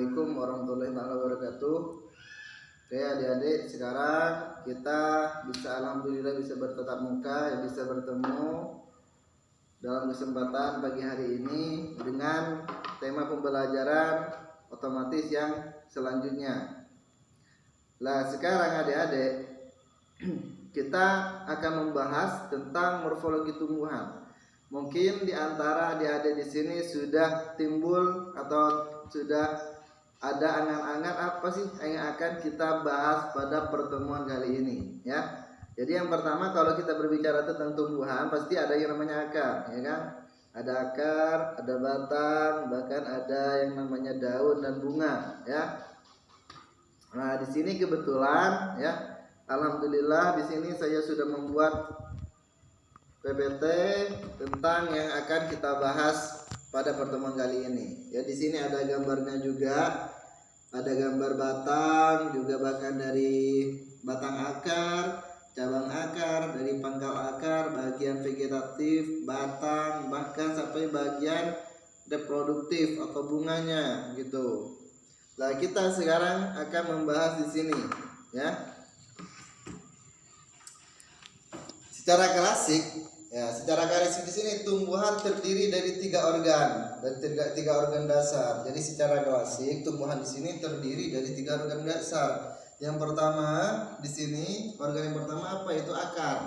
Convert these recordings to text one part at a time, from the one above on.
Assalamualaikum warahmatullahi wabarakatuh. Oke adik-adik, sekarang kita alhamdulillah bisa bertatap muka, bisa bertemu dalam kesempatan pagi hari ini dengan tema pembelajaran otomatis yang selanjutnya. Nah sekarang adik-adik, kita akan membahas tentang morfologi tumbuhan. Mungkin di antara adik-adik di sini sudah timbul atau sudah ada angan-angan apa sih yang akan kita bahas pada pertemuan kali ini, ya. Jadi yang pertama, kalau kita berbicara tentang tumbuhan pasti ada yang namanya akar, ya kan? Ada akar, ada batang, bahkan ada yang namanya daun dan bunga, ya. Nah, di sini kebetulan, ya, alhamdulillah di sini saya sudah membuat PPT tentang yang akan kita bahas pada pertemuan kali ini. Ya, di sini ada gambarnya juga, ada gambar batang, juga bahkan dari batang akar, cabang akar, dari pangkal akar, bagian vegetatif, batang, bahkan sampai bagian reproduktif atau bunganya gitu. Nah, kita sekarang akan membahas di sini, ya. Secara klasik di sini tumbuhan terdiri dari tiga organ, dasar. Jadi secara klasik tumbuhan di sini terdiri dari tiga organ dasar. Yang pertama di sini, organ yang pertama apa? Yaitu akar.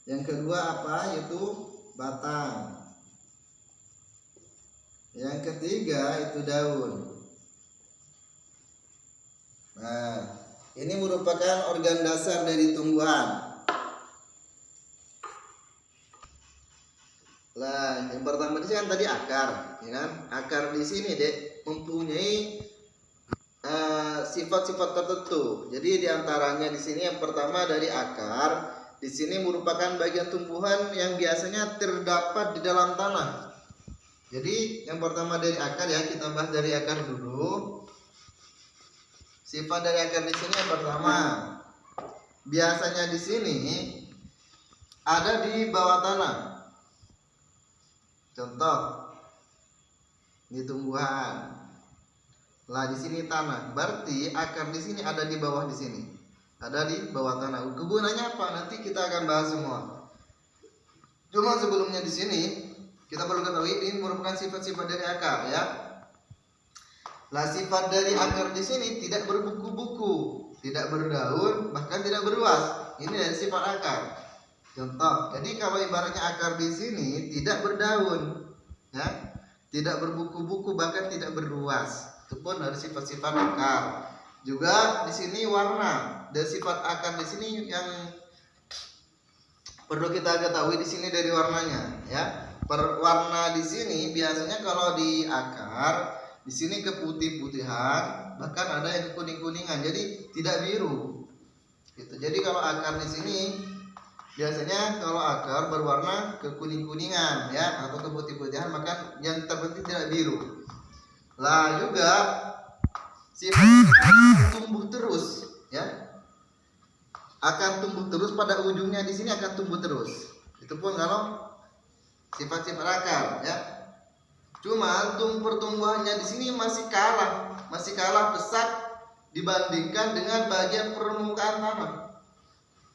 Yang kedua apa? Yaitu batang. Yang ketiga itu daun. Nah, ini merupakan organ dasar dari tumbuhan. Lah, yang pertama di sini kan tadi akar, ya kan? Akar di sini dek mempunyai sifat-sifat tertentu. Jadi diantaranya di sini yang pertama dari akar, di sini merupakan bagian tumbuhan yang biasanya terdapat di dalam tanah. Jadi yang pertama dari akar, ya, kita bahas dari akar dulu. Sifat dari akar di sini yang pertama, biasanya di sini ada di bawah tanah. Contoh di tumbuhan. Lah di sini tanah, berarti akar di sini ada di bawah di sini. Ada di bawah tanah. Kegunaannya apa? Nanti kita akan bahas semua. Cuma sebelumnya di sini kita perlu ketahui ini merupakan sifat-sifat dari akar, ya. Lah sifat dari akar di sini tidak berbuku-buku, tidak berdaun, bahkan tidak berluas. Ini dari sifat akar. Contoh, jadi kalau ibaratnya akar di sini tidak berdaun, ya, tidak berbuku-buku, bahkan tidak berluas. Itu pun dari sifat-sifat akar. Juga di sini warna, dari sifat akar di sini yang perlu kita ketahui di sini dari warnanya, ya. Warna di sini biasanya kalau di akar di sini keputih-putihan, bahkan ada yang kuning-kuningan, jadi tidak biru. Gitu. Jadi kalau akar di sini biasanya kalau akar berwarna kekuning-kuningan, ya, atau keputih-putihan, maka yang terpenting tidak biru. Lah juga sifat tumbuh terus, ya, akan tumbuh terus, pada ujungnya di sini akan tumbuh terus. Itu pun kalau sifat-sifat akar, ya. Cuma pertumbuhannya di sini masih kalah pesat dibandingkan dengan bagian permukaan tanah,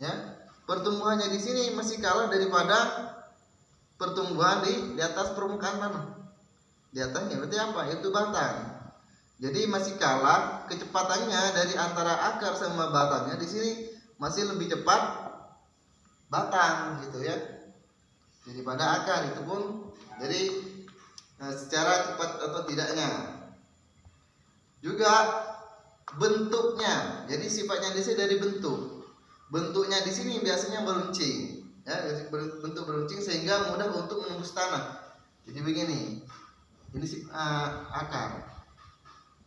ya. Pertumbuhannya di sini masih kalah daripada pertumbuhan di atas permukaan tanah. Di atasnya berarti apa? Itu batang. Jadi masih kalah kecepatannya dari antara akar sama batangnya, di sini masih lebih cepat batang, gitu, ya, daripada akar. Itu pun jadi secara cepat atau tidaknya. Juga bentuknya. Jadi sifatnya di sini dari bentuk. Bentuknya di sini biasanya meruncing, ya, bentuk meruncing sehingga mudah untuk menembus tanah. Jadi begini, ini akar.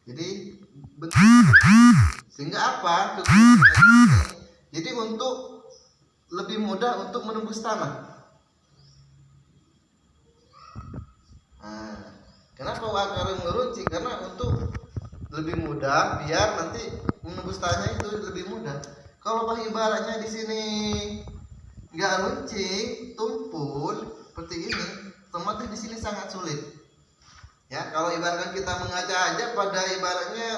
Jadi bentuk sehingga apa? Jadi untuk lebih mudah untuk menembus tanah. Nah, kenapa akar meruncing? Karena untuk lebih mudah, biar nanti menembus tanah itu lebih mudah. Kalau ibaratnya di sini nggak runcing, tumpul seperti ini, otomatis di sini sangat sulit. Ya, kalau ibaratkan kita mengaca aja pada ibaratnya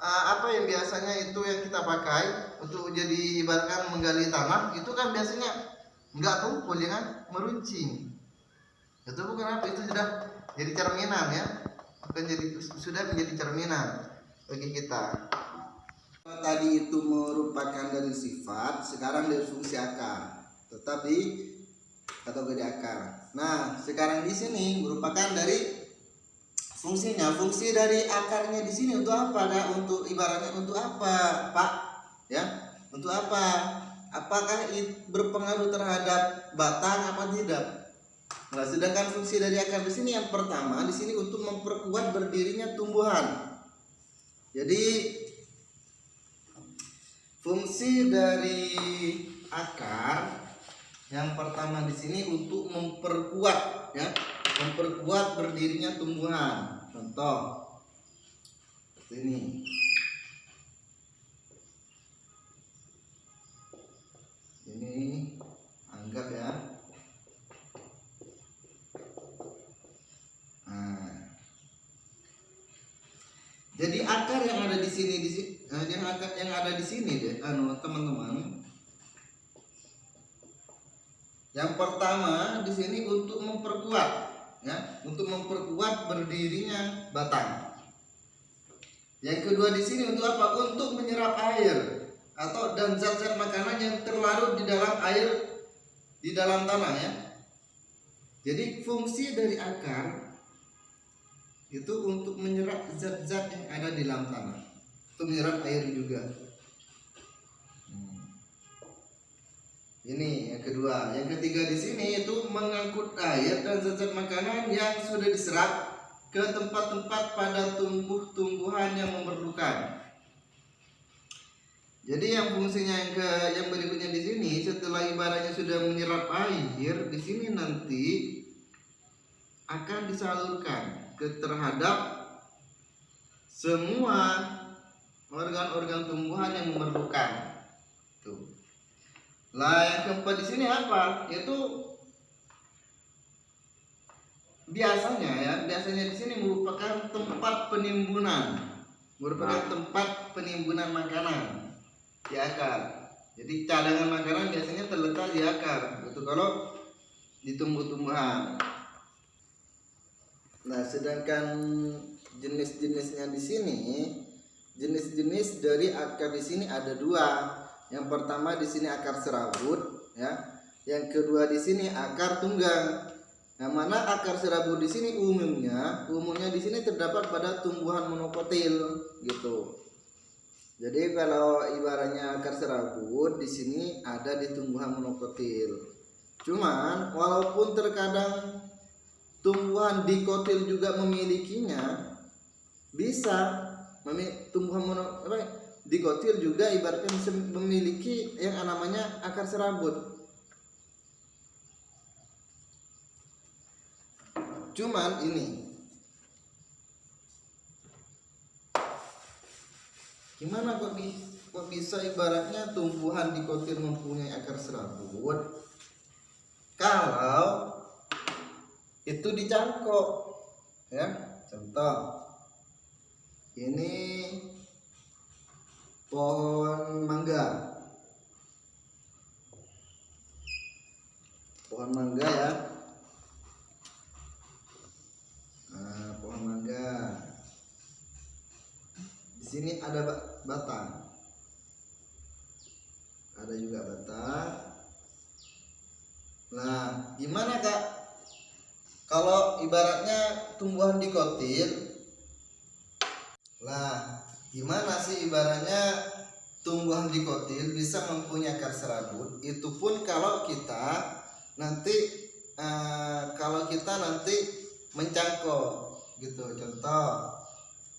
apa yang biasanya itu yang kita pakai untuk jadi ibaratkan menggali tanah, itu kan biasanya nggak tumpul ya kan, meruncing. Itu bukan apa, itu sudah jadi cerminan ya, sudah menjadi cerminan bagi kita. Tadi itu merupakan dari sifat, sekarang dari fungsi akar, tetap di kategori akar. Nah, sekarang di sini merupakan dari fungsinya. Fungsi dari akarnya di sini untuk apa, Kak? Untuk ibaratnya untuk apa, Pak? Ya, untuk apa? Apakah berpengaruh terhadap batang apa tidak? Nah, sedangkan fungsi dari akar di sini yang pertama di sini untuk memperkuat berdirinya tumbuhan. Jadi fungsi dari akar yang pertama di sini untuk memperkuat ya, memperkuat berdirinya tumbuhan. Contoh seperti ini. Ini anggap ya. Nah, jadi akar yang ada di sini yang ada di sini deh, teman-teman. Yang pertama di sini untuk memperkuat ya, untuk memperkuat berdirinya batang. Yang kedua di sini untuk apa? Untuk menyerap air atau dan zat-zat makanan yang terlarut di dalam air, di dalam tanah ya. Jadi fungsi dari akar itu untuk menyerap zat-zat yang ada di dalam tanah, untuk menyerap air juga. Ini yang kedua. Yang ketiga di sini itu mengangkut air dan zat-zat makanan yang sudah diserap ke tempat-tempat pada tumbuh-tumbuhan yang memerlukan. Jadi yang fungsinya yang berikutnya di sini, setelah ibaratnya sudah menyerap air, di sini nanti akan disalurkan terhadap semua organ-organ tumbuhan yang memerlukan. Tuh. Lah yang keempat di sini apa? Itu biasanya di sini merupakan tempat penimbunan, tempat penimbunan makanan di akar. Jadi cadangan makanan biasanya terletak di akar. Itu kalau di tumbuh-tumbuhan. Nah, sedangkan jenis-jenisnya di sini, jenis-jenis dari akar di sini ada dua. Yang pertama di sini akar serabut, ya. Yang kedua di sini akar tunggang. Yang mana akar serabut di sini umumnya di sini terdapat pada tumbuhan monokotil, gitu. Jadi kalau ibaratnya akar serabut di sini ada di tumbuhan monokotil. Cuman walaupun terkadang tumbuhan dikotil juga memilikinya, bisa tumbuhan dikotil juga ibaratnya memiliki yang namanya akar serabut. Cuman ini gimana kok bisa ibaratnya tumbuhan dikotil mempunyai akar serabut kalau itu dicangkok ya. Contoh ini pohon mangga ya. Nah, pohon mangga di sini ada batang, ada juga batang. Nah, gimana Kak kalau ibaratnya tumbuhan dikotil? Lah, gimana sih ibaratnya tumbuhan dikotil bisa mempunyai akar serabut? Itu pun kalau kita nanti mencangkok gitu. Contoh,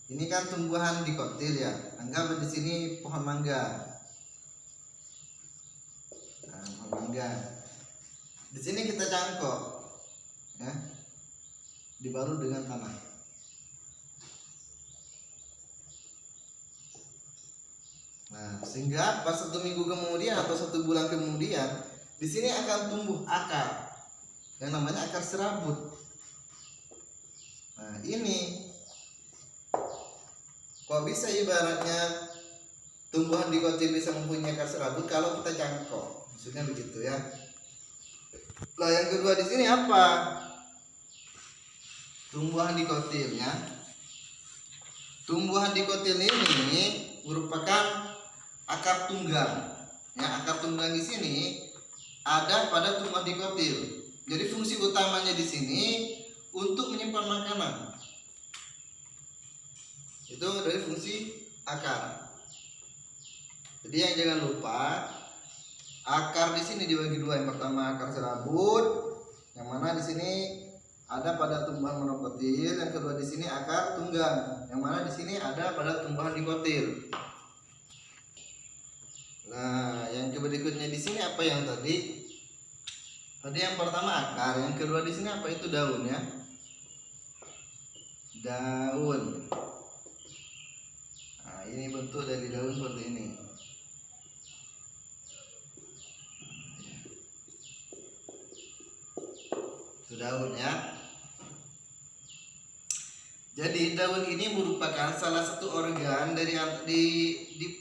ini kan tumbuhan dikotil ya. Anggap di sini pohon mangga. Nah, pohon mangga. Di sini kita cangkok, ya, dibalut dengan tanah. Nah, sehingga pas 1 minggu kemudian atau 1 bulan kemudian di sini akan tumbuh akar yang namanya akar serabut. Nah, ini kok bisa ibaratnya tumbuhan dikotil bisa mempunyai akar serabut kalau kita jangkau, maksudnya begitu ya. Nah, yang kedua di sini apa? Tumbuhan dikotil ya. Tumbuhan dikotil ini merupakan akar tunggang. Ya, akar tunggang di sini ada pada tumbuhan dikotil. Jadi fungsi utamanya di sini untuk menyimpan makanan. Itu dari fungsi akar. Jadi yang jangan lupa, akar di sini dibagi dua. Yang pertama akar serabut, yang mana di sini ada pada tumbuhan monokotil. Yang kedua di sini akar tunggang, yang mana di sini ada pada tumbuhan dikotil. Nah, yang berikutnya di sini apa yang tadi? Tadi yang pertama akar, yang kedua di sini apa itu daun ya? Daun. Nah, ini bentuk dari daun seperti ini. Itu daun ya. Jadi daun ini merupakan salah satu organ dari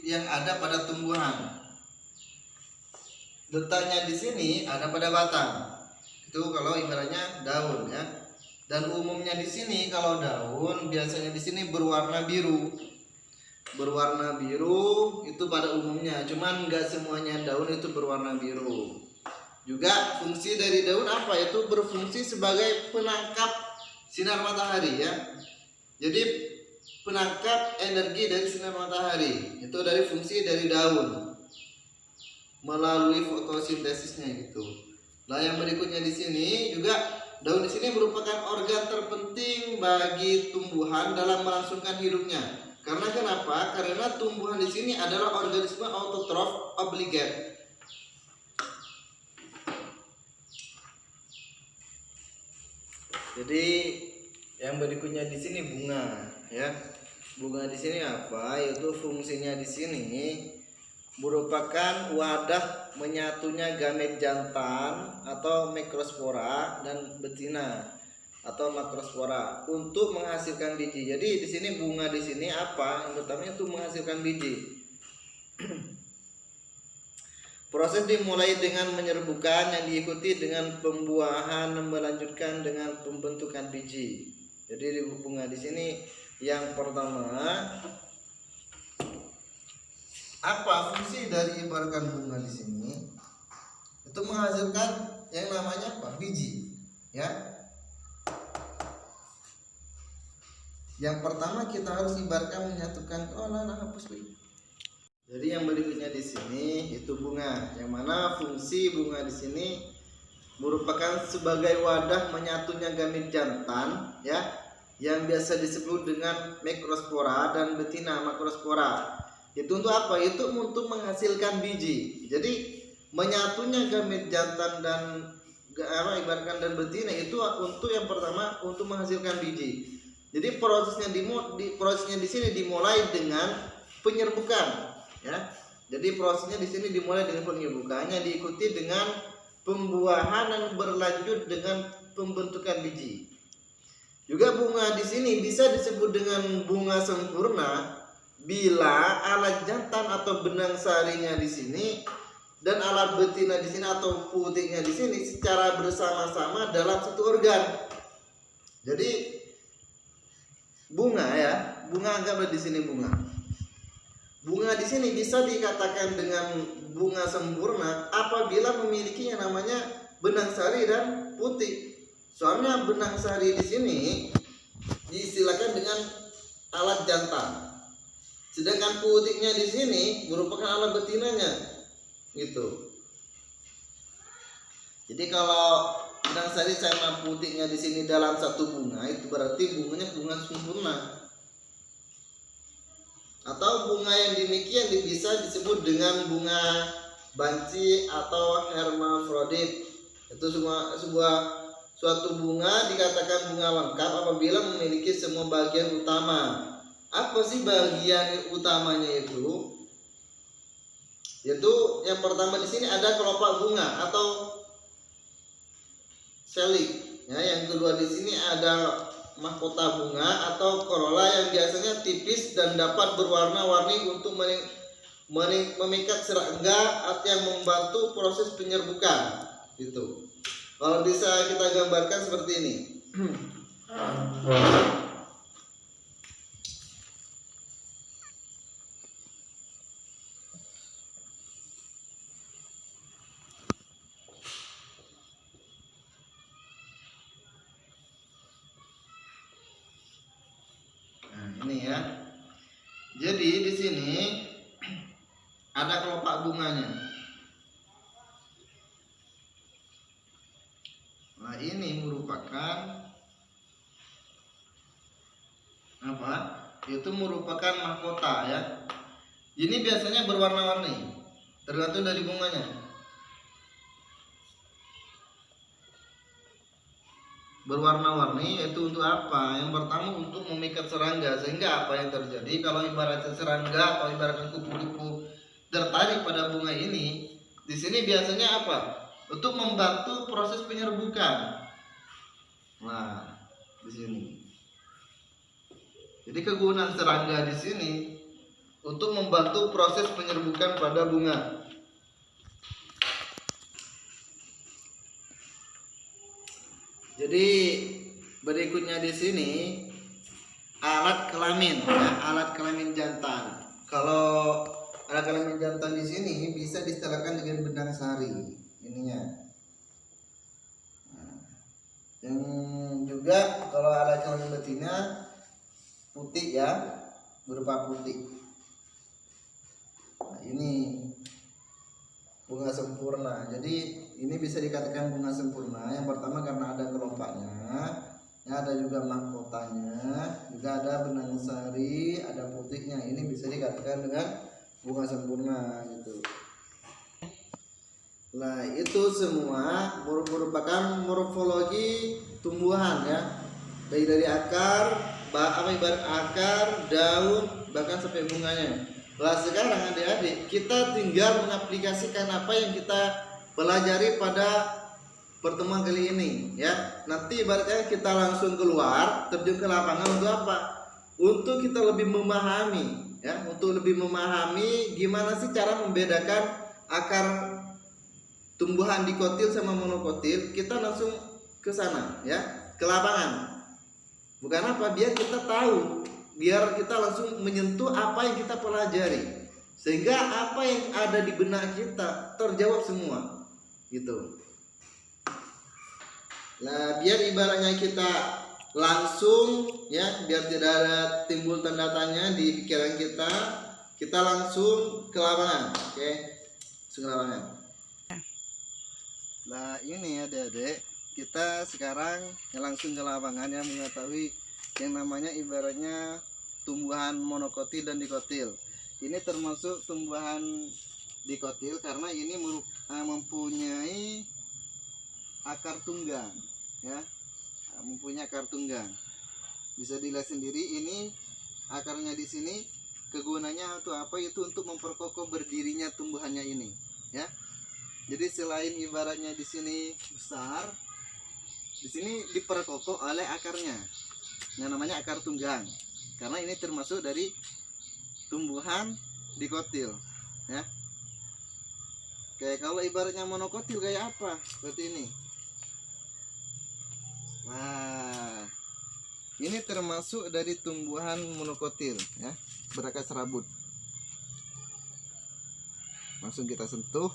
yang ada pada tumbuhan. Letaknya di sini ada pada batang. Itu kalau ibaratnya daun ya. Dan umumnya di sini kalau daun biasanya di sini berwarna biru. Berwarna biru itu pada umumnya. Cuman nggak semuanya daun itu berwarna biru. Juga fungsi dari daun apa? Itu berfungsi sebagai penangkap sinar matahari ya. Jadi penangkap energi dari sinar matahari itu dari fungsi dari daun melalui fotosintesisnya gitu. Nah, yang berikutnya di sini juga daun di sini merupakan organ terpenting bagi tumbuhan dalam melangsungkan hidupnya. Karena kenapa? Karena tumbuhan di sini adalah organisme autotrof obligat. Jadi yang berikutnya di sini bunga ya. Bunga di sini apa? Yaitu fungsinya di sini merupakan wadah menyatunya gamet jantan atau mikrospora dan betina atau makrospora untuk menghasilkan biji. Jadi di sini bunga di sini apa? Yang pertama itu menghasilkan biji. Proses dimulai dengan menyerbukan yang diikuti dengan pembuahan melanjutkan dengan pembentukan biji. Jadi di bunga di sini yang pertama apa fungsi dari ibaratkan bunga di sini? Itu menghasilkan yang namanya apa? Biji, ya. Yang pertama kita harus ibaratkan menyatukan hapus. Jadi yang berikutnya di sini itu bunga, yang mana fungsi bunga di sini merupakan sebagai wadah menyatunya gamet jantan ya, yang biasa disebut dengan mikrospora dan betina makrospora. Itu untuk apa? Itu untuk menghasilkan biji. Jadi menyatunya gamet jantan dan ibaratkan dan betina itu untuk yang pertama untuk menghasilkan biji. Jadi prosesnya di sini dimulai dengan penyerbukan. Ya, jadi prosesnya di sini dimulai dengan penyerbukannya diikuti dengan pembuahan dan berlanjut dengan pembentukan biji. Juga bunga di sini bisa disebut dengan bunga sempurna bila alat jantan atau benang sarinya di sini dan alat betina di sini atau putiknya di sini secara bersama-sama dalam satu organ. Jadi bunga ya, bunga anggaplah di sini bunga. Bunga di sini bisa dikatakan dengan bunga sempurna apabila memiliki yang namanya benang sari dan putik. Soalnya benang sari di sini diistilahkan dengan alat jantan, sedangkan putiknya di sini merupakan alat betinanya, gitu. Jadi kalau benang sari sama putiknya di sini dalam satu bunga, itu berarti bunganya bunga sempurna. Atau bunga yang demikian bisa disebut dengan bunga banci atau hermafrodit. Itu suatu bunga dikatakan bunga lengkap apabila memiliki semua bagian utama. Apa sih bagian utamanya itu? Yaitu yang pertama di sini ada kelopak bunga atau selik. Ya, yang kedua di sini ada mahkota bunga atau corolla yang biasanya tipis dan dapat berwarna-warni untuk memikat serangga atau yang membantu proses penyerbukan. Gitu. Kalau bisa kita gambarkan seperti ini. Ini ya. Jadi di sini ada kelopak bunganya. Nah, ini merupakan apa? Itu merupakan mahkota ya. Ini biasanya berwarna-warni, tergantung dari bunganya. Berwarna-warni itu untuk apa? Yang pertama untuk memikat serangga, sehingga apa yang terjadi kalau ibaratnya serangga atau ibaratnya kupu-kupu tertarik pada bunga ini, di sini biasanya apa? Untuk membantu proses penyerbukan. Nah, di sini. Jadi kegunaan serangga di sini untuk membantu proses penyerbukan pada bunga. Jadi berikutnya di sini alat kelamin, ya, alat kelamin jantan. Kalau alat kelamin jantan di sini bisa disetelahkan dengan benang sari, ininya. Nah, yang juga kalau alat kelamin betina putih ya, berupa putih. Nah, ini bunga sempurna. Jadi ini bisa dikatakan bunga sempurna. Yang pertama karena ada kelompaknya, ya, ada juga mahkotanya, juga ada benang sari, ada putihnya. Ini bisa dikatakan dengan bunga sempurna gitu. Nah, itu semua merupakan morfologi tumbuhan ya. Baik dari akar, ibarat akar, daun, bahkan sampai bunganya. Nah, sekarang adik-adik kita tinggal mengaplikasikan apa yang kita pelajari pada pertemuan kali ini ya. Nanti ibaratnya kita langsung keluar, terjun ke lapangan untuk apa? Untuk kita lebih memahami ya, untuk lebih memahami gimana sih cara membedakan akar tumbuhan dikotil sama monokotil. Kita langsung ke sana ya, ke lapangan. Bukan apa, biar kita tahu, biar kita langsung menyentuh apa yang kita pelajari, sehingga apa yang ada di benak kita terjawab semua gitu. Nah, biar ibaratnya kita langsung ya, biar tidak ada timbul tanda tanya di pikiran kita langsung ke lapangan. Oke, langsung ke lapangan. Nah, ini adik-adik, kita sekarang langsung ke lapangan ya, mengetahui yang namanya ibaratnya tumbuhan monokotil dan dikotil. Ini termasuk tumbuhan dikotil karena ini mempunyai akar tunggang ya, mempunyai akar tunggang. Bisa dilihat sendiri, ini akarnya di sini kegunaannya untuk apa? Itu untuk memperkokoh berdirinya tumbuhannya ini ya. Jadi selain ibaratnya di sini besar, di sini diperkokoh oleh akarnya yang namanya akar tunggang, karena ini termasuk dari tumbuhan dikotil ya. Kayak kalau ibaratnya monokotil kayak apa? Seperti ini. Nah, ini termasuk dari tumbuhan monokotil ya, berakar serabut. Langsung kita sentuh.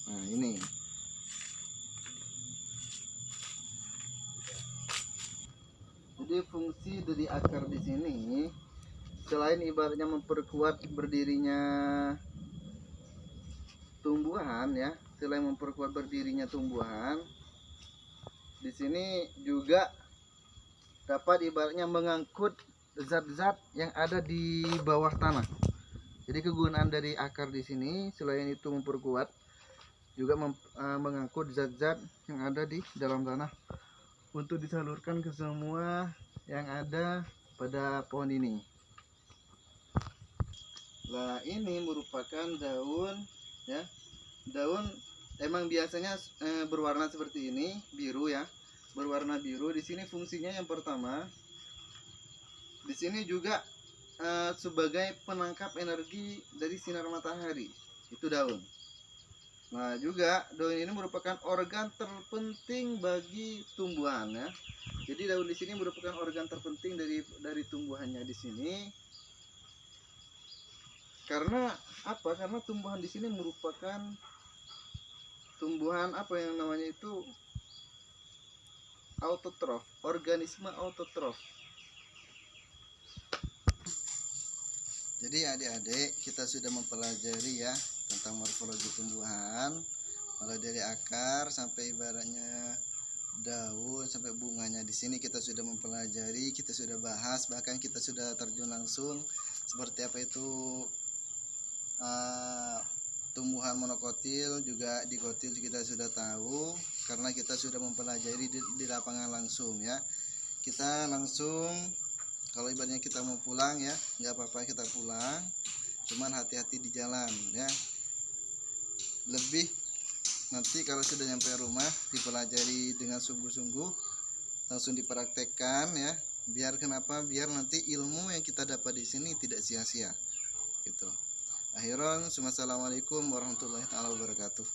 Nah, ini. Jadi fungsi dari akar di sini selain ibaratnya memperkuat berdirinya tumbuhan ya, selain memperkuat berdirinya tumbuhan, di sini juga dapat ibaratnya mengangkut zat-zat yang ada di bawah tanah. Jadi kegunaan dari akar di sini selain itu memperkuat, juga mengangkut zat-zat yang ada di dalam tanah untuk disalurkan ke semua yang ada pada pohon ini. Nah, ini merupakan daun ya. Daun emang biasanya berwarna seperti ini, biru ya. berwarna biru. Di sini fungsinya yang pertama, di sini juga sebagai penangkap energi dari sinar matahari. Itu daun. Nah, juga daun ini merupakan organ terpenting bagi tumbuhan ya. Jadi daun di sini merupakan organ terpenting dari tumbuhannya di sini. Karena apa? Karena tumbuhan di sini merupakan tumbuhan apa yang namanya itu autotrof, organisme autotrof. Jadi adik-adik, kita sudah mempelajari ya tentang morfologi tumbuhan, mulai dari akar sampai ibaratnya daun sampai bunganya. Di sini kita sudah mempelajari, kita sudah bahas, bahkan kita sudah terjun langsung seperti apa itu tumbuhan monokotil, juga dikotil kita sudah tahu karena kita sudah mempelajari di lapangan langsung ya. Kita langsung, kalau ibaratnya kita mau pulang ya, nggak apa-apa kita pulang, cuman hati-hati di jalan ya. Lebih nanti kalau sudah nyampe rumah dipelajari dengan sungguh-sungguh, langsung dipraktekkan ya. Biar kenapa? Biar nanti ilmu yang kita dapat di sini tidak sia-sia gitu. Akhiran, assalamualaikum warahmatullahi wabarakatuh.